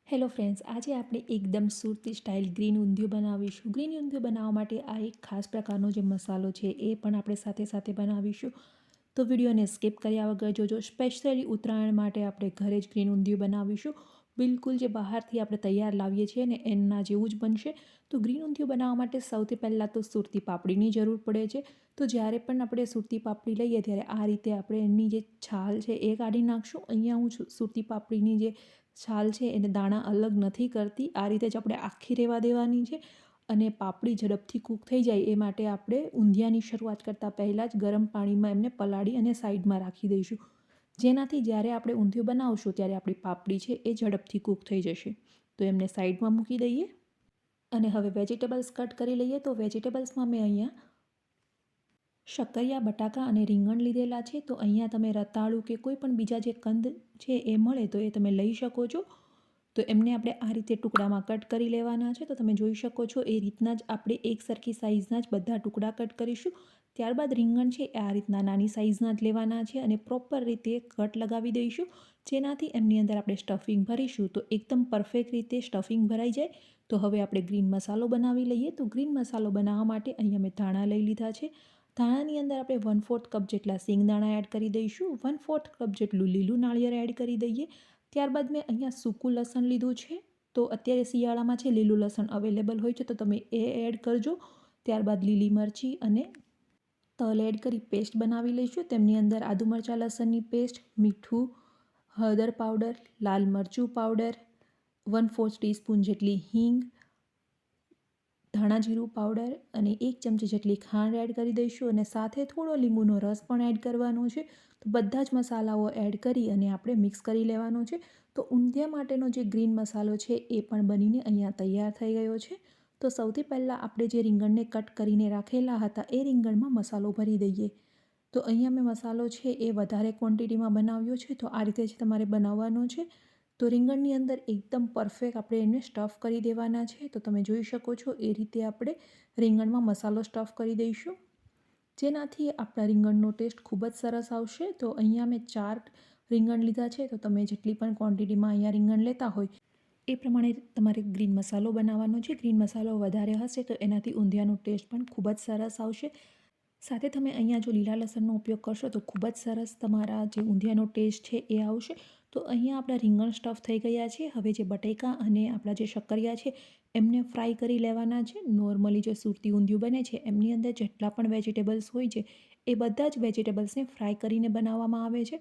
Hello friends, આજે આપણે એકદમ સુરતી સ્ટાઇલ ગ્રીન ઊંધિયું બનાવીશું. ગ્રીન ઊંધિયું બનાવવા માટે આ એક ખાસ પ્રકારનો જે મસાલો છે એ પણ આપણે સાથે સાથે બનાવીશું. તો વિડીયોને સ્કીપ કર્યા વગર જોજો. સ્પેશિયલી ઉત્તરાયણ માટે આપણે ઘરે જ ગ્રીન ઊંધિયું બનાવીશું. બિલકુલ જે બહારથી આપણે તૈયાર લાવીએ છીએ ને એના જેવું જ બનશે. તો ગ્રીન ઊંધિયું બનાવવા માટે સૌથી પહેલાં તો સુરતી પાપડીની જરૂર પડે છે. તો જ્યારે પણ આપણે સુરતી પાપડી લઈએ ત્યારે આ રીતે આપણે એની જે છાલ છે એ કાઢી નાખશું. અહીંયા હું સુરતી પાપડીની જે છાલ છે એને દાણા અલગ નથી કરતી. આ રીતે જ આપણે આખી રહેવા દેવાની છે. અને પાપડી ઝડપથી કૂક થઈ જાય એ માટે આપણે ઊંધિયાની શરૂઆત કરતાં પહેલાં જ ગરમ પાણીમાં એમને પલાળી અને સાઈડમાં રાખી દઈશું, જેનાથી જ્યારે આપણે ઊંધિયું બનાવશું ત્યારે આપણી પાપડી છે એ ઝડપથી કૂક થઈ જશે. તો એમને સાઈડમાં મૂકી દઈએ અને હવે વેજીટેબલ્સ કટ કરી લઈએ. તો વેજીટેબલ્સમાં મેં અહીંયા શક્કરિયા, બટાકા અને રીંગણ લીધેલા છે. તો અહીંયા તમે રતાળું કે કોઈ પણ બીજા જે કંદ છે એ મળે તો એ તમે લઈ શકો છો. તો એમને આપણે આ રીતે ટુકડામાં કટ કરી લેવાના છે. તો તમે જોઈ શકો છો એ રીતના જ આપણે એક સરખી સાઇઝના જ બધા ટુકડા કટ કરીશું. ત્યારબાદ રીંગણ છે એ આ રીતના નાની સાઇઝના જ લેવાના છે અને પ્રોપર રીતે કટ લગાવી દઈશું, જેનાથી એમની અંદર આપણે સ્ટફિંગ ભરીશું તો એકદમ પરફેક્ટ રીતે સ્ટફિંગ ભરાઈ જાય. તો હવે આપણે ગ્રીન મસાલો બનાવી લઈએ. તો ગ્રીન મસાલો બનાવવા માટે અહીંયા મેં ધાણા લઈ લીધા છે. ધાણાની અંદર આપણે 1/4 કપ જેટલા સિંગદાણા એડ કરી દઈશું. 1/4 કપ જેટલું લીલું નાળિયેર એડ કરી દઈએ. ત્યારબાદ મેં અહીંયા સૂકું લસણ લીધું છે. તો અત્યારે શિયાળામાં છે લીલું લસણ અવેલેબલ હોય છે તો તમે એ એડ કરજો. ત્યારબાદ લીલી મરચી અને તલ એડ કરી પેસ્ટ બનાવી લઈશું. તેમની અંદર આદુ મરચાં લસણની પેસ્ટ, મીઠું, હળદર પાવડર, લાલ મરચું પાવડર, 1/4 ટીસ્પૂન જેટલી હિંગ, ધાણા જીરું પાવડર અને 1 ચમચી જેટલી ખાંડ એડ કરી દઈશું અને સાથે થોડો લીંબુનો રસ પણ એડ કરવાનો છે. તો બધા જ મસાલાઓ એડ કરી અને આપણે મિક્સ કરી લેવાનો છે. તો ઊંધિયા માટેનો જે ગ્રીન મસાલો છે એ પણ બનીને અહીંયા તૈયાર થઈ ગયો છે. તો સૌથી પહેલાં આપણે જે રીંગણને કટ કરીને રાખેલા હતા એ રીંગણમાં મસાલો ભરી દઈએ. તો અહીંયા મેં મસાલો છે એ વધારે ક્વોન્ટિટીમાં બનાવ્યો છે. તો આ રીતે જ તમારે બનાવવાનો છે. તો રીંગણની અંદર એકદમ પરફેક્ટ આપણે એને સ્ટફ કરી દેવાના છે. તો તમે જોઈ શકો છો એ રીતે આપણે રીંગણમાં મસાલો સ્ટફ કરી દઈશું, જેનાથી આપણા રીંગણનો ટેસ્ટ ખૂબ જ સરસ આવશે. તો અહીંયા મેં 4 રીંગણ લીધા છે. તો તમે જેટલી પણ ક્વોન્ટિટીમાં અહીંયા રીંગણ લેતા હોય એ પ્રમાણે તમારે ગ્રીન મસાલો બનાવવાનો છે. ગ્રીન મસાલો વધારે હશે તો એનાથી ઊંધિયાનો ટેસ્ટ પણ ખૂબ જ સરસ આવશે. સાથે તમે અહીંયા જો લીલા લસણનો ઉપયોગ કરશો તો ખૂબ જ સરસ તમારા જે ઊંધિયાનો ટેસ્ટ છે એ આવશે. તો અહીંયા આપણા રીંગણ સ્ટફ થઈ ગયા છે. હવે જે બટેકા અને આપણા જે શક્કરિયા છે એમને ફ્રાય કરી લેવાના છે. નોર્મલી જે સુરતી ઊંધિયું બને છે એમની અંદર જેટલા પણ વેજીટેબલ્સ હોય છે એ બધા જ વેજીટેબલ્સને ફ્રાય કરીને બનાવવામાં આવે છે.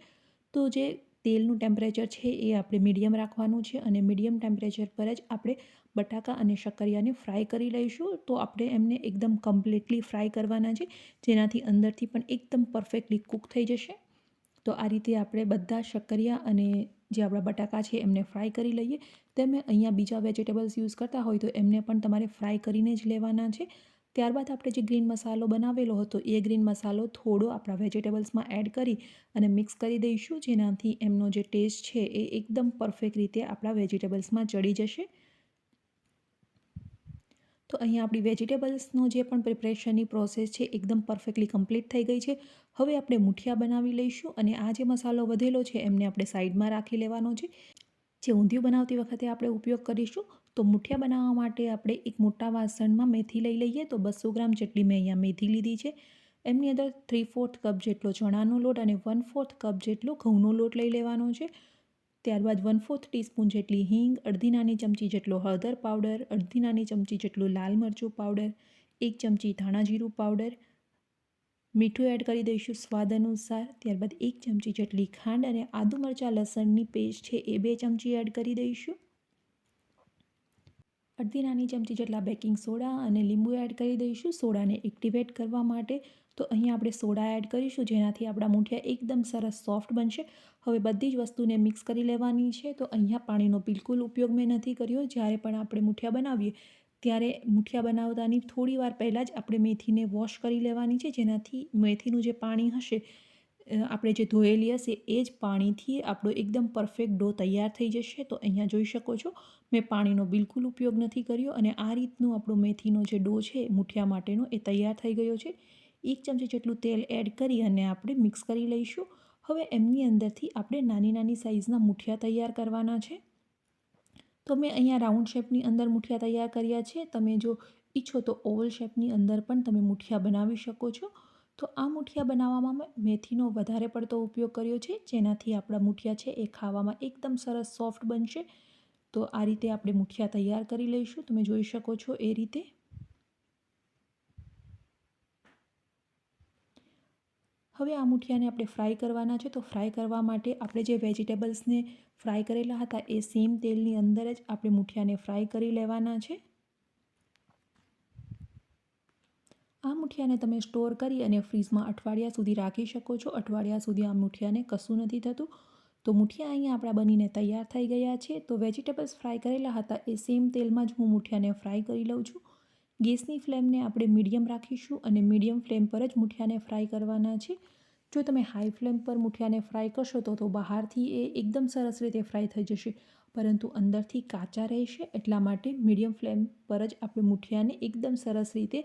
તો જે તેલનું ટેમ્પરેચર છે એ આપણે મીડિયમ રાખવાનું છે અને મીડિયમ ટેમ્પરેચર પર જ આપણે બટાકા અને શક્કરિયાને ફ્રાય કરી લઈશું. તો આપણે એમને એકદમ કમ્પ્લીટલી ફ્રાય કરવાના છે, જેનાથી અંદરથી પણ એકદમ પરફેક્ટલી કૂક થઈ જશે. તો આ રીતે આપણે બધા શક્કરિયા અને જે આપણા બટાકા છે એમને ફ્રાય કરી લઈએ. તમે અહીંયા બીજા વેજીટેબલ્સ યુઝ કરતા હોય તો એમને પણ તમારે ફ્રાય કરીને જ લેવાના છે. ત્યારબાદ આપણે જે ગ્રીન મસાલો બનાવેલો હતો એ ગ્રીન મસાલો થોડો આપણા વેજીટેબલ્સમાં એડ કરી અને મિક્સ કરી દઈશું, જેનાથી એમનો જે ટેસ્ટ છે એ એકદમ પરફેક્ટ રીતે આપણા વેજીટેબલ્સમાં ચડી જશે. તો અહીંયા આપણી વેજીટેબલ્સનો જે પણ પ્રિપરેશનની પ્રોસેસ છે એકદમ પરફેક્ટલી કમ્પ્લીટ થઈ ગઈ છે. હવે આપણે મુઠિયા બનાવી લઈશું અને આ જે મસાલો વધેલો છે એમને આપણે સાઈડમાં રાખી લેવાનો છે. જે ઊંધિયું બનાવતી વખતે આપણે ઉપયોગ કરીશું. તો મુઠિયા બનાવવા માટે આપણે એક મોટા વાસણમાં મેથી લઈ લઈએ. તો 200 ગ્રામ જેટલી મેં અહીંયા મેથી લીધી છે. એમની અંદર 3/4 કપ જેટલો ચણાનો લોટ અને 1/4 કપ જેટલો ઘઉંનો લોટ લઈ લેવાનો છે. ત્યારબાદ 1/4 ટીસ્પૂન જેટલી હિંગ, અડધી નાની ચમચી જેટલો હળદર પાવડર, અડધી નાની ચમચી જેટલું લાલ મરચું પાવડર, 1 ચમચી ધાણા જીરું પાવડર, મીઠું એડ કરી દઈશું સ્વાદ અનુસાર. ત્યારબાદ 1 ચમચી જેટલી ખાંડ અને આદુ મરચાં લસણની પેસ્ટ છે એ 2 ચમચી એડ કરી દઈશું. અડધી નાની ચમચી જેટલા બેકિંગ સોડા અને લીંબુ એડ કરી દઈશું સોડાને એક્ટિવેટ કરવા માટે. તો અહીંયા આપણે સોડા એડ કરીશું, જેનાથી આપણા મુઠિયા એકદમ સરસ સોફ્ટ બનશે. હવે બધી જ વસ્તુને મિક્સ કરી લેવાની છે. તો અહીંયા પાણીનો બિલકુલ ઉપયોગ મેં નથી કર્યો. જ્યારે પણ આપણે મુઠિયા બનાવીએ ત્યારે મુઠિયા બનાવતાની થોડી વાર પહેલાં જ આપણે મેથીને વોશ કરી લેવાની છે, જેનાથી મેથીનું જે પાણી હશે આપણે જે ધોયેલી હશે એ જ પાણીથી આપણો એકદમ પરફેક્ટ ડો તૈયાર થઈ જશે. તો અહીંયા જોઈ શકો છો મેં પાણીનો બિલકુલ ઉપયોગ નથી કર્યો અને આ રીતનું આપણો મેથીનો જે ડો છે મુઠિયા માટેનો એ તૈયાર થઈ ગયો છે. 1 ચમચી જેટલું તેલ એડ કરી અને આપણે મિક્સ કરી લઈશું. હવે એમની અંદરથી આપણે નાની નાની સાઇઝના મુઠિયા તૈયાર કરવાના છે. તો મેં અહીંયા રાઉન્ડ શેપની અંદર મુઠિયા તૈયાર કર્યા છે. તમે જો ઈચ્છો તો ઓવલ શેપની અંદર પણ તમે મુઠિયા બનાવી શકો છો. તો આ મુઠિયા બનાવવામાં મેં મેથીનો વધારે પડતો ઉપયોગ કર્યો છે, જેનાથી આપણા મુઠિયા છે એ ખાવામાં એકદમ સરસ સોફ્ટ બનશે. તો આ રીતે આપણે મુઠિયા તૈયાર કરી લઈશું. તમે જોઈ શકો છો એ રીતે. હવે આ મુઠિયાને આપણે ફ્રાય કરવાના છે. તો ફ્રાય કરવા માટે આપણે જે વેજીટેબલ્સને ફ્રાય કરેલા હતા એ સેમ તેલની અંદર જ આપણે મુઠિયાને ફ્રાય કરી લેવાના છે. આ મુઠિયાને તમે સ્ટોર કરી અને ફ્રીઝમાં અઠવાડિયા સુધી રાખી શકો છો. અઠવાડિયા સુધી આ મુઠિયાને કશું નથી થતું. તો મુઠિયા અહીંયા આપણા બનીને તૈયાર થઈ ગયા છે. તો વેજીટેબલ્સ ફ્રાય કરેલા હતા એ સેમ તેલમાં જ હું મુઠિયાને ફ્રાય કરી લઉં છું. ગેસની ફ્લેમને આપણે મીડિયમ રાખીશું અને મીડિયમ ફ્લેમ પર જ મુઠિયાને ફ્રાય કરવાના છે. જો તમે હાઈ ફ્લેમ પર મુઠિયાને ફ્રાય કરશો તો બહારથી એ એકદમ સરસ રીતે ફ્રાય થઈ જશે, પરંતુ અંદરથી કાચા રહેશે. એટલા માટે મીડિયમ ફ્લેમ પર જ આપણે મુઠિયાને એકદમ સરસ રીતે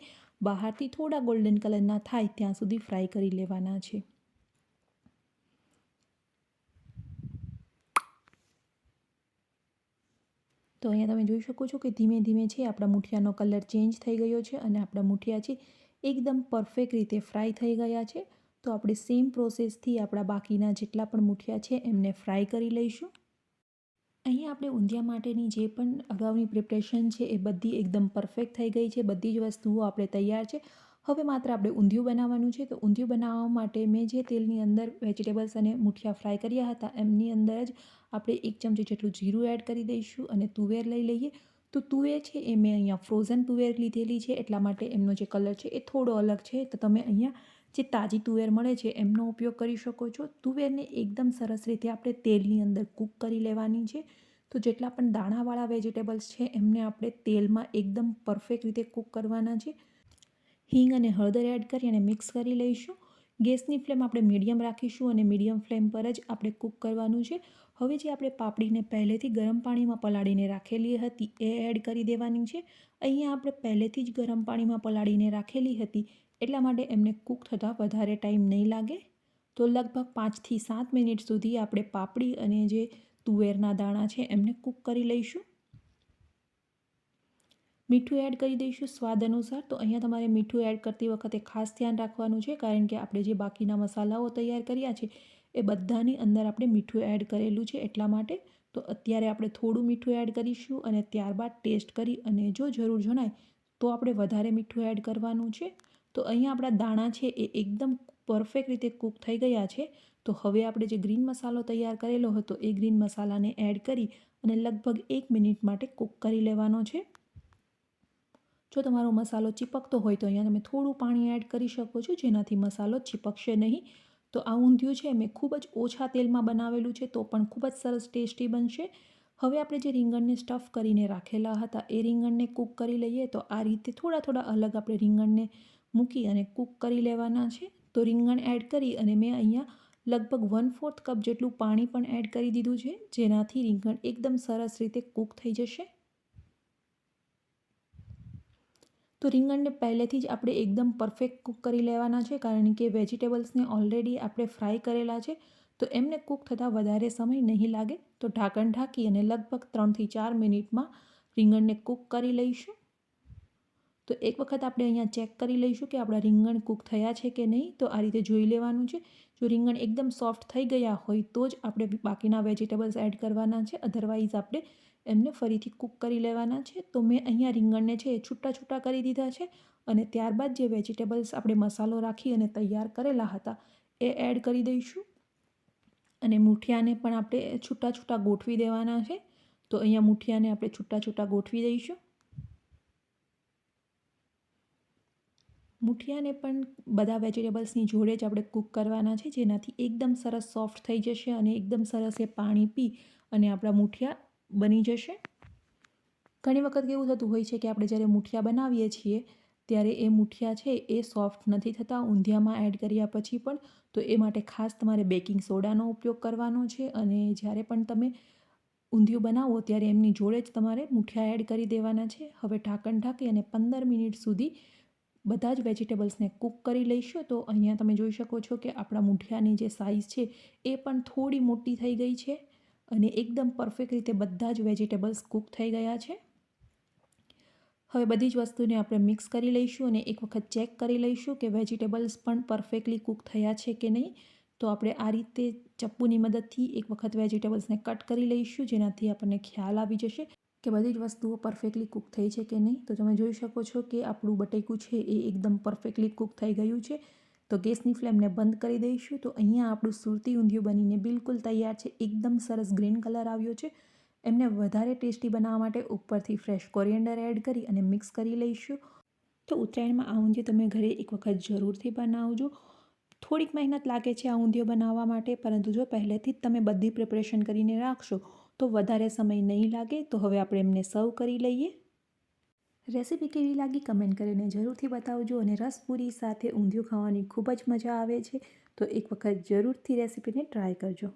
બહારથી થોડા ગોલ્ડન કલરના થાય ત્યાં સુધી ફ્રાય કરી લેવાના છે. તો અહીંયા તમે જોઈ શકો છો કે ધીમે ધીમે છે આપણા મુઠિયાનો કલર ચેન્જ થઈ ગયો છે અને આપણા મુઠિયા છે એકદમ પરફેક્ટ રીતે ફ્રાય થઈ ગયા છે. તો આપણે સેમ પ્રોસેસથી આપણા બાકીના જેટલા પણ મુઠિયા છે એમને ફ્રાય કરી લઈશું. અહીંયા આપણે ઊંધિયા માટેની જે પણ અગાઉની પ્રિપરેશન છે એ બધી એકદમ પરફેક્ટ થઈ ગઈ છે. બધી જ વસ્તુઓ આપણે તૈયાર છે. હવે માત્ર આપણે ઊંધિયું બનાવવાનું છે. તો ઊંધિયું બનાવવા માટે મેં જે તેલની અંદર વેજીટેબલ્સ અને મુઠિયા ફ્રાય કર્યા હતા એમની અંદર જ આપણે 1 ચમચી જેટલું જીરું એડ કરી દઈશું અને તુવેર લઈ લઈએ. તો તુવેર છે એ મેં અહીંયા ફ્રોઝન તુવેર લીધેલી છે, એટલા માટે એમનો જે કલર છે એ થોડો અલગ છે. તો તમે અહીંયા જે તાજી તુવેર મળે છે એમનો ઉપયોગ કરી શકો છો. તુવેરને એકદમ સરસ રીતે આપણે તેલની અંદર કૂક કરી લેવાની છે. તો જેટલા પણ દાણાવાળા વેજીટેબલ્સ છે એમને આપણે તેલમાં એકદમ પરફેક્ટ રીતે કૂક કરવાના છે. હિંગ અને હળદર એડ કરી અને મિક્સ કરી લઈશું. ગેસની ફ્લેમ આપણે મીડિયમ રાખીશું અને મીડિયમ ફ્લેમ પર જ આપણે કૂક કરવાનું છે. હવે જે આપણે પાપડીને પહેલેથી ગરમ પાણીમાં પલાળીને રાખેલી હતી એ એડ કરી દેવાની છે. અહીંયા આપણે પહેલેથી જ ગરમ પાણીમાં પલાળીને રાખેલી હતી, એટલા માટે એમને કૂક થતાં વધારે ટાઈમ નહીં લાગે. તો લગભગ 5 થી 7 મિનિટ સુધી આપણે પાપડી અને જે તુવેરના દાણા છે એમને કૂક કરી લઈશું. મીઠું એડ કરી દઈશું સ્વાદ અનુસાર. તો અહીંયા તમારે મીઠું એડ કરતી વખતે ખાસ ધ્યાન રાખવાનું છે, કારણ કે આપણે જે બાકીના મસાલાઓ તૈયાર કર્યા છે એ બધાની અંદર આપણે મીઠું એડ કરેલું છે, એટલા માટે. તો અત્યારે આપણે થોડું મીઠું એડ કરીશું અને ત્યારબાદ ટેસ્ટ કરી અને જો જરૂર જણાય તો આપણે વધારે મીઠું એડ કરવાનું છે. તો અહીંયા આપણા દાણા છે એ એકદમ પરફેક્ટ રીતે કૂક થઈ ગયા છે. તો હવે આપણે જે ગ્રીન મસાલો તૈયાર કરેલો હતો એ ગ્રીન મસાલાને એડ કરી અને લગભગ 1 મિનિટ માટે કૂક કરી લેવાનો છે. જો તમારો મસાલો ચીપકતો હોય તો અહીંયા તમે થોડું પાણી એડ કરી શકો છો, જેનાથી મસાલો ચીપકશે નહીં. તો આ ઊંધિયું છે મેં ખૂબ જ ઓછા તેલમાં બનાવેલું છે, તો પણ ખૂબ જ સરસ ટેસ્ટી બનશે. હવે આપણે જે રીંગણને સ્ટફ કરીને રાખેલા હતા એ રીંગણને કૂક કરી લઈએ. તો આ રીતે થોડા અલગ આપણે રીંગણને મૂકી અને કૂક કરી લેવાના છે. તો રીંગણ એડ કરી અને મેં અહીંયા લગભગ 1/4 કપ જેટલું પાણી પણ એડ કરી દીધું છે, જેનાથી રીંગણ એકદમ સરસ રીતે કૂક થઈ જશે. તો રીંગણને પહેલેથી જ આપણે એકદમ પરફેક્ટ કૂક કરી લેવાના છે, કારણ કે વેજીટેબલ્સને ઓલરેડી આપણે ફ્રાય કરેલા છે. તો એમને કૂક થતાં વધારે સમય નહીં લાગે. તો ઢાંકણ ઢાંકી અને લગભગ 3 થી 4 મિનિટમાં રીંગણને કૂક કરી લઈશું. તો એક વખત આપણે અહીંયા ચેક કરી લઈશું કે આપણા રીંગણ કૂક થયા છે કે નહીં. તો આ રીતે જોઈ લેવાનું છે. જો રીંગણ એકદમ સોફ્ટ થઈ ગયા હોય તો જ આપણે બાકીના વેજીટેબલ્સ એડ કરવાના છે, અધરવાઇઝ આપણે એમને ફરીથી કૂક કરી લેવાના છે. તો મેં અહીંયા રીંગણને છે એ છૂટા કરી દીધા છે અને ત્યારબાદ જે વેજીટેબલ્સ આપણે મસાલો રાખી અને તૈયાર કરેલા હતા એ એડ કરી દઈશું અને મુઠિયાને પણ આપણે છૂટા ગોઠવી દેવાના છે. તો અહીંયા મુઠિયાને આપણે છૂટા ગોઠવી દઈશું. મુઠિયાને પણ બધા વેજીટેબલ્સની જોડે જ આપણે કૂક કરવાના છે, જેનાથી એકદમ સરસ સોફ્ટ થઈ જશે અને એકદમ સરસ એ પાણી પી અને આપણા મુઠિયા બની જશે. ઘણી વખત કેવું થતું હોય છે કે આપણે જ્યારે મુઠિયા બનાવીએ છીએ ત્યારે એ મુઠિયા છે એ સોફ્ટ નથી થતા ઊંધિયામાં એડ કર્યા પછી પણ. તો એ માટે ખાસ તમારે બેકિંગ સોડાનો ઉપયોગ કરવાનો છે અને જ્યારે પણ તમે ઊંધિયું બનાવો ત્યારે એમની જોડે જ તમારે મુઠિયા એડ કરી દેવાના છે. હવે ઢાંકણ ઢાંકી અને 15 મિનિટ સુધી બધા જ વેજીટેબલ્સને કૂક કરી લઈશું. તો અહીંયા તમે જોઈ શકો છો કે આપણા મુઠિયાની જે સાઇઝ છે એ પણ થોડી મોટી થઈ ગઈ છે અને એકદમ પરફેક્ટ રીતે બધા જ વેજીટેબલ્સ કૂક થઈ ગયા છે. હવે બધી જ વસ્તુને આપણે મિક્સ કરી લઈશું અને એક વખત ચેક કરી લઈશું કે વેજીટેબલ્સ પણ પરફેક્ટલી કૂક થયા છે કે નહીં. તો આપણે આ રીતે ચપ્પુની મદદથી એક વખત વેજીટેબલ્સને કટ કરી લઈશું, જેનાથી આપણને ખ્યાલ આવી જશે કે બધી જ વસ્તુઓ પરફેક્ટલી કૂક થઈ છે કે નહીં. તો તમે જોઈ શકો છો કે આપણું બટેકું છે એ એકદમ પરફેક્ટલી કૂક થઈ ગયું છે. તો ગેસની ફ્લેમને બંધ કરી દઈશું. તો અહીંયા આપણું સુરતી ઊંધિયું બનીને બિલકુલ તૈયાર છે. એકદમ સરસ ગ્રીન કલર આવ્યો છે. એમને વધારે ટેસ્ટી બનાવવા માટે ઉપરથી ફ્રેશ કોરિએન્ડર એડ કરી અને મિક્સ કરી લઈશું. તો ઉત્તરાયણમાં આ ઊંધિયું તમે ઘરે એક વખત જરૂરથી બનાવજો. થોડીક મહેનત લાગે છે આ ઊંધિયું બનાવવા માટે, પરંતુ જો પહેલેથી જ તમે બધી પ્રિપરેશન કરીને રાખશો તો વધારે સમય નહીં લાગે. તો હવે આપણે એમને સર્વ કરી લઈએ. રેસીપી કેવી લાગી કમેન્ટ કરીને જરૂરથી બતાવજો. અને રસપૂરી સાથે ઊંધિયું ખાવાની ખૂબ જ મજા આવે છે. તો એક વખત જરૂરથી રેસીપીને ટ્રાય કરજો.